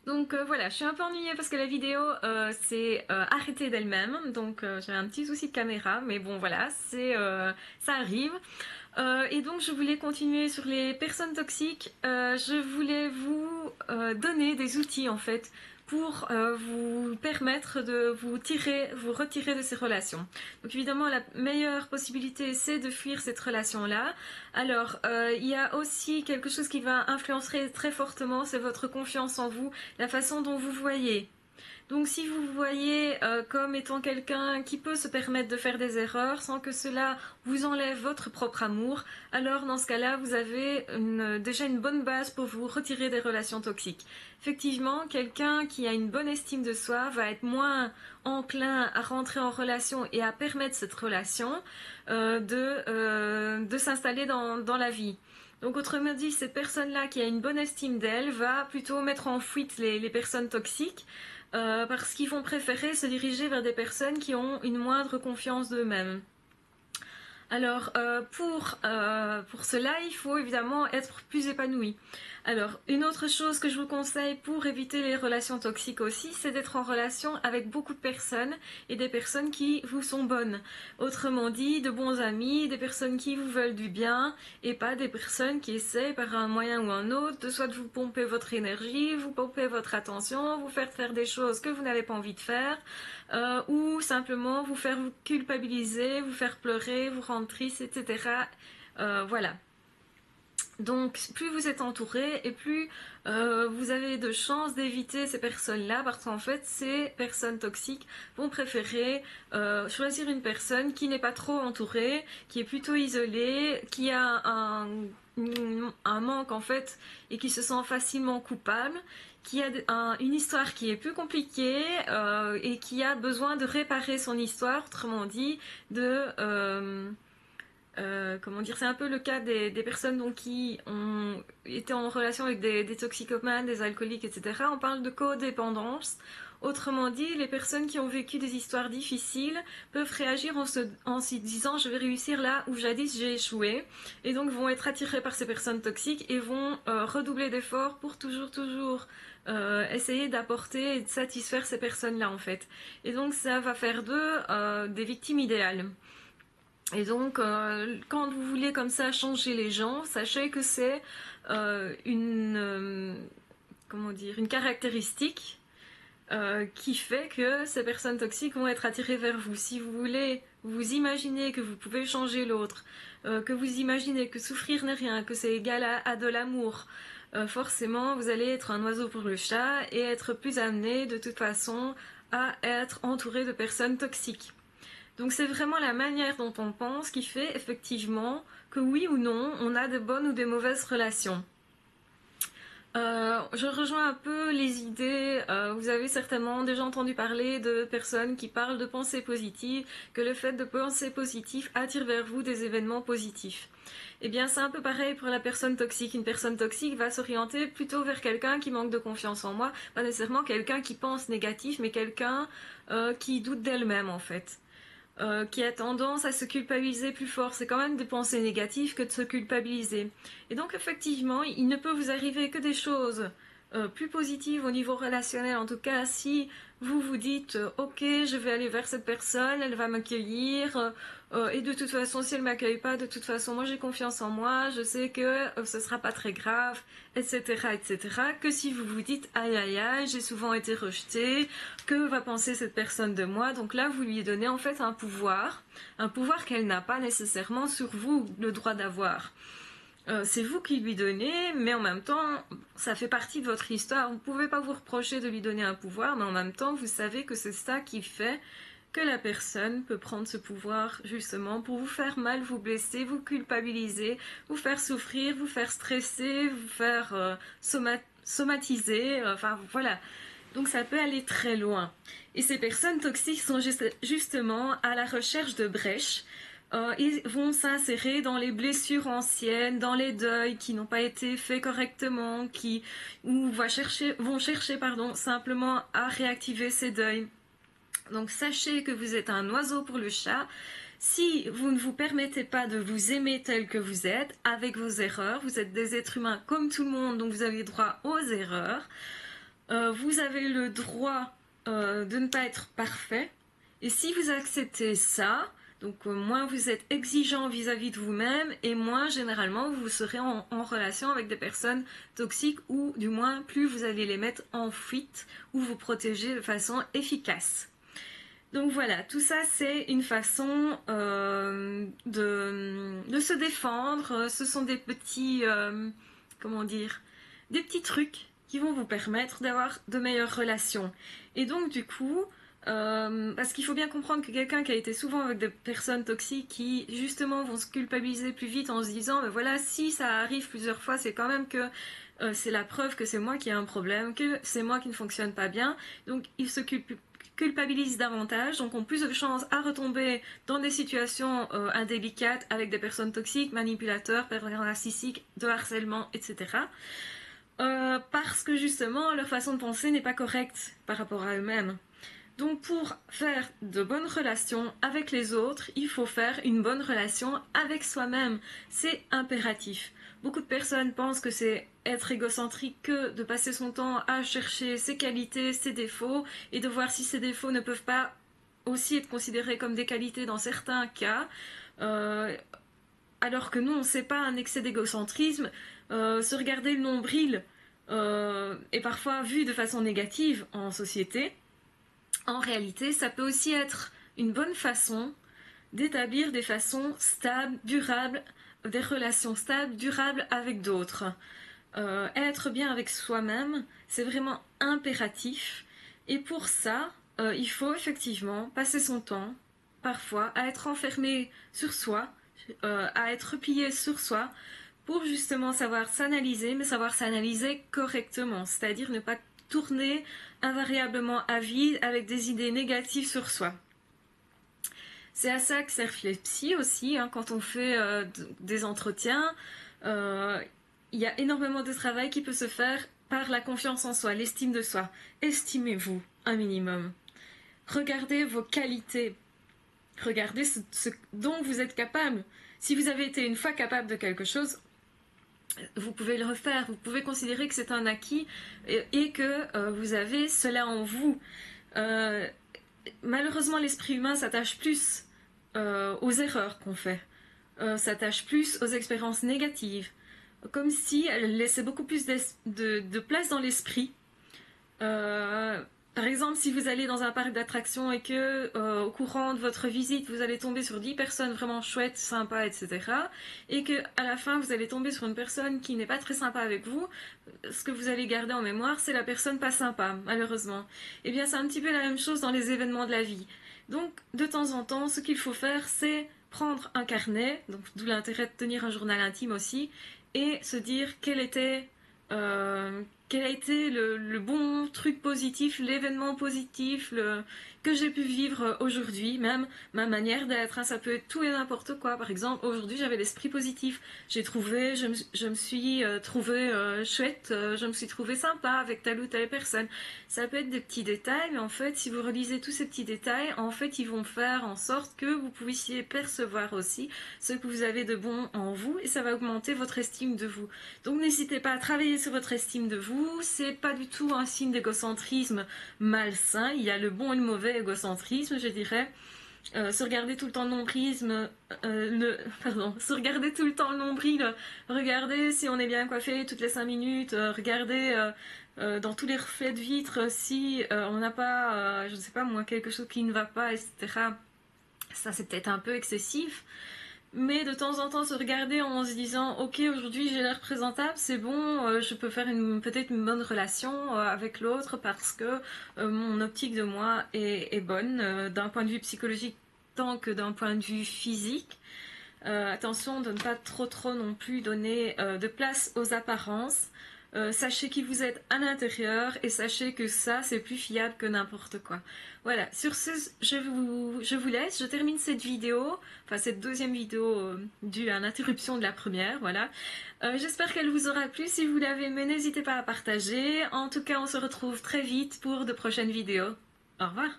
Donc voilà, je suis un peu ennuyée parce que la vidéo s'est arrêtée d'elle-même. Donc j'avais un petit souci de caméra, mais bon voilà, ça arrive. Et donc je voulais continuer sur les personnes toxiques. Je voulais vous donner des outils en fait pour vous permettre de vous retirer de ces relations. Donc évidemment la meilleure possibilité c'est de fuir cette relation-là. Alors il y a aussi quelque chose qui va influencer très fortement, c'est votre confiance en vous, la façon dont vous voyez. Donc si vous vous voyez comme étant quelqu'un qui peut se permettre de faire des erreurs sans que cela vous enlève votre propre amour, alors dans ce cas-là, vous avez déjà une bonne base pour vous retirer des relations toxiques. Effectivement, quelqu'un qui a une bonne estime de soi va être moins enclin à rentrer en relation et à permettre cette relation de s'installer dans la vie. Donc autrement dit, cette personne-là qui a une bonne estime d'elle va plutôt mettre en fuite les personnes toxiques parce qu'ils vont préférer se diriger vers des personnes qui ont une moindre confiance d'eux-mêmes. Alors pour cela, il faut évidemment être plus épanoui. Alors une autre chose que je vous conseille pour éviter les relations toxiques aussi, c'est d'être en relation avec beaucoup de personnes et des personnes qui vous sont bonnes. Autrement dit, de bons amis, des personnes qui vous veulent du bien et pas des personnes qui essaient par un moyen ou un autre de soit de vous pomper votre énergie, vous pomper votre attention, vous faire des choses que vous n'avez pas envie de faire, ou simplement vous faire vous culpabiliser, vous faire pleurer, vous rendre triste, etc. Voilà. Donc plus vous êtes entouré et plus vous avez de chances d'éviter ces personnes-là parce qu'en fait ces personnes toxiques vont préférer choisir une personne qui n'est pas trop entourée, qui est plutôt isolée, qui a un manque en fait et qui se sent facilement coupable, qui a une histoire qui est plus compliquée et qui a besoin de réparer son histoire, autrement dit comment dire, c'est un peu le cas des personnes donc, qui ont été en relation avec des toxicomanes, des alcooliques, etc. On parle de codépendance. Autrement dit, les personnes qui ont vécu des histoires difficiles peuvent réagir en se disant je vais réussir là où jadis j'ai échoué, et donc vont être attirées par ces personnes toxiques et vont redoubler d'efforts pour toujours essayer d'apporter et de satisfaire ces personnes-là en fait. Et donc ça va faire d'eux des victimes idéales. Et donc, quand vous voulez comme ça changer les gens, sachez que c'est comment dire, une caractéristique qui fait que ces personnes toxiques vont être attirées vers vous. Si vous voulez vous imaginer que vous pouvez changer l'autre, que vous imaginez que souffrir n'est rien, que c'est égal à de l'amour, forcément vous allez être un oiseau pour le chat et être plus amené de toute façon à être entouré de personnes toxiques. Donc c'est vraiment la manière dont on pense qui fait effectivement que oui ou non, on a de bonnes ou de mauvaises relations. Je rejoins un peu les idées, vous avez certainement déjà entendu parler de personnes qui parlent de pensée positive, que le fait de penser positif attire vers vous des événements positifs. Eh bien c'est un peu pareil pour la personne toxique. Une personne toxique va s'orienter plutôt vers quelqu'un qui manque de confiance en moi, pas nécessairement quelqu'un qui pense négatif, mais quelqu'un qui doute d'elle-même en fait. Qui a tendance à se culpabiliser plus fort. C'est quand même des pensées négatives que de se culpabiliser. Et donc effectivement, il ne peut vous arriver que des choses plus positives au niveau relationnel. En tout cas, si vous vous dites ok, je vais aller vers cette personne, elle va m'accueillir, et de toute façon, si elle m'accueille pas, de toute façon, moi j'ai confiance en moi, je sais que ce sera pas très grave, etc., etc. Que si vous vous dites aïe aïe aïe, j'ai souvent été rejetée, que va penser cette personne de moi? Donc là, vous lui donnez en fait un pouvoir qu'elle n'a pas nécessairement sur vous le droit d'avoir. C'est vous qui lui donnez, mais en même temps, ça fait partie de votre histoire. Vous ne pouvez pas vous reprocher de lui donner un pouvoir, mais en même temps, vous savez que c'est ça qui fait que la personne peut prendre ce pouvoir justement pour vous faire mal, vous blesser, vous culpabiliser, vous faire souffrir, vous faire stresser, vous faire somatiser, enfin voilà. Donc ça peut aller très loin. Et ces personnes toxiques sont justement à la recherche de brèches. Ils vont s'insérer dans les blessures anciennes, dans les deuils qui n'ont pas été faits correctement, vont chercher simplement à réactiver ces deuils. Donc sachez que vous êtes un oiseau pour le chat. Si vous ne vous permettez pas de vous aimer tel que vous êtes, avec vos erreurs, vous êtes des êtres humains comme tout le monde, donc vous avez droit aux erreurs. Vous avez le droit de ne pas être parfait. Et si vous acceptez ça, donc moins vous êtes exigeant vis-à-vis de vous-même et moins généralement vous serez en relation avec des personnes toxiques ou du moins plus vous allez les mettre en fuite ou vous protéger de façon efficace. Donc voilà, tout ça c'est une façon de se défendre. Ce sont des petits, comment dire, des petits trucs qui vont vous permettre d'avoir de meilleures relations. Et donc du coup, parce qu'il faut bien comprendre que quelqu'un qui a été souvent avec des personnes toxiques qui justement vont se culpabiliser plus vite en se disant, mais voilà, si ça arrive plusieurs fois, c'est quand même que c'est la preuve que c'est moi qui ai un problème, que c'est moi qui ne fonctionne pas bien. Donc ils se culpabilisent davantage, donc ont plus de chances à retomber dans des situations indélicates avec des personnes toxiques, manipulateurs, pervers narcissiques, de harcèlement, etc. Parce que justement leur façon de penser n'est pas correcte par rapport à eux-mêmes. Donc pour faire de bonnes relations avec les autres, il faut faire une bonne relation avec soi-même. C'est impératif. Beaucoup de personnes pensent que c'est être égocentrique que de passer son temps à chercher ses qualités, ses défauts, et de voir si ces défauts ne peuvent pas aussi être considérés comme des qualités dans certains cas. Alors que non, c'est pas un excès d'égocentrisme. Se regarder le nombril est parfois vu de façon négative en société. En réalité, ça peut aussi être une bonne façon d'établir des façons stables, durables, des relations stables, durables avec d'autres. Être bien avec soi-même, c'est vraiment impératif. Et pour ça, il faut effectivement passer son temps, parfois, à être enfermé sur soi, à être replié sur soi, pour justement savoir s'analyser, mais savoir s'analyser correctement, c'est-à-dire ne pas tourner invariablement à vide avec des idées négatives sur soi. C'est à ça que servent les psys aussi, hein, quand on fait des entretiens. Il y a énormément de travail qui peut se faire par la confiance en soi, l'estime de soi. Estimez-vous un minimum. Regardez vos qualités. Regardez ce dont vous êtes capable. Si vous avez été une fois capable de quelque chose, vous pouvez le refaire. Vous pouvez considérer que c'est un acquis et que vous avez cela en vous. Malheureusement, l'esprit humain s'attache plus aux erreurs qu'on fait, s'attache plus aux expériences négatives, comme si elle laissait beaucoup plus de place dans l'esprit. Par exemple, si vous allez dans un parc d'attractions et que au courant de votre visite, vous allez tomber sur 10 personnes vraiment chouettes, sympas, etc. Et que à la fin, vous allez tomber sur une personne qui n'est pas très sympa avec vous, ce que vous allez garder en mémoire, c'est la personne pas sympa, malheureusement. Eh bien, c'est un petit peu la même chose dans les événements de la vie. Donc, de temps en temps, ce qu'il faut faire, c'est prendre un carnet, donc d'où l'intérêt de tenir un journal intime aussi, et se dire quel a été le bon truc positif, l'événement positif que j'ai pu vivre aujourd'hui, même ma manière d'être. Hein, ça peut être tout et n'importe quoi. Par exemple, aujourd'hui, j'avais l'esprit positif. Je me suis trouvée chouette, je me suis trouvée sympa avec telle ou telle personne. Ça peut être des petits détails, mais en fait, si vous relisez tous ces petits détails, en fait, ils vont faire en sorte que vous puissiez percevoir aussi ce que vous avez de bon en vous et ça va augmenter votre estime de vous. Donc n'hésitez pas à travailler sur votre estime de vous. C'est pas du tout un signe d'égocentrisme malsain. Il y a le bon et le mauvais égocentrisme, je dirais. Se regarder tout le temps le nombrilisme, se regarder tout le temps le nombril, regarder si on est bien coiffé toutes les 5 minutes, regarder dans tous les reflets de vitre si on n'a pas, je ne sais pas moi, quelque chose qui ne va pas, etc. Ça c'est peut-être un peu excessif. Mais de temps en temps se regarder en se disant ok aujourd'hui j'ai l'air présentable, c'est bon, je peux faire peut-être une bonne relation avec l'autre parce que mon optique de moi est bonne d'un point de vue psychologique tant que d'un point de vue physique. Attention de ne pas trop non plus donner de place aux apparences. Sachez qui vous êtes à l'intérieur et sachez que ça c'est plus fiable que n'importe quoi. Voilà, sur ce je vous laisse, je termine cette vidéo, enfin cette deuxième vidéo due à l'interruption de la première, voilà. J'espère qu'elle vous aura plu, si vous l'avez aimé n'hésitez pas à partager, en tout cas on se retrouve très vite pour de prochaines vidéos. Au revoir.